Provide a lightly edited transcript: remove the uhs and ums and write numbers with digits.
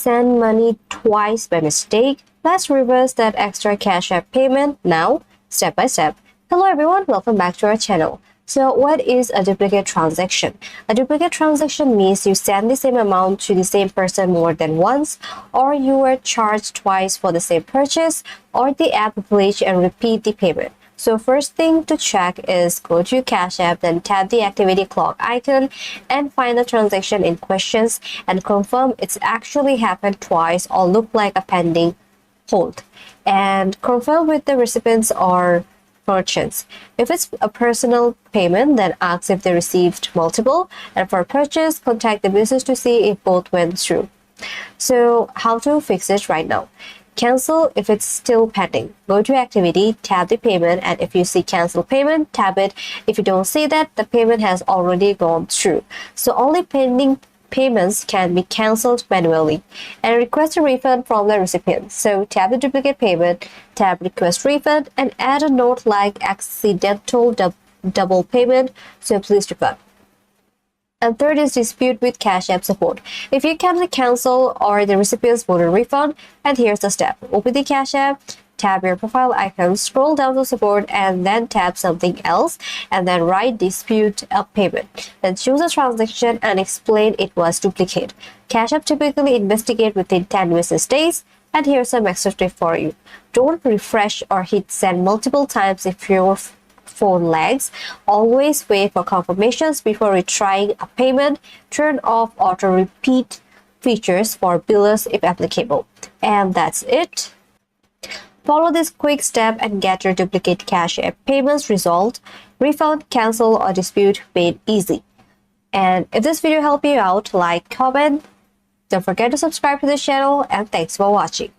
send money twice by mistake? Let's reverse that extra Cash App payment now, step by step. Hello everyone, welcome back to our channel. So what is a duplicate transaction? A duplicate transaction means you send the same amount to the same person more than once, or you were charged twice for the same purchase, or the app will glitch and repeat the payment. So first thing to check is go to Cash App, then tap the activity clock icon and find the transaction in questions and confirm it's actually happened twice or look like a pending hold. And confirm with the recipients or merchants. If it's a personal payment, then ask if they received multiple, and for purchase, contact the business to see if both went through. So how to fix it right now? Cancel if it's still pending. Go to activity, tap the payment, and if you see cancel payment, tap it. If you don't see that, the payment has already gone through. So only pending payments can be cancelled manually, and request a refund from the recipient. So tap the duplicate payment, tap request refund, and add a note like accidental double payment, so please refund. And third is dispute with Cash App support. If you cannot cancel or the recipients want a refund, and here's the step. Open the Cash App, tap your profile icon, scroll down to support, and then tap something else, and then write dispute a payment. Then choose a transaction and explain it was duplicate. Cash App typically investigate within 10 business days. And here's some extra tip for you. Don't refresh or hit send multiple times if your phone lags. Always wait for confirmations before retrying a payment. Turn off auto repeat features for billers if applicable. And that's it. Follow this quick step and get your duplicate Cash App payments resolved, refund, cancel, or dispute made easy. And if this video helped you out, like, comment. Don't forget to subscribe to the channel, and thanks for watching.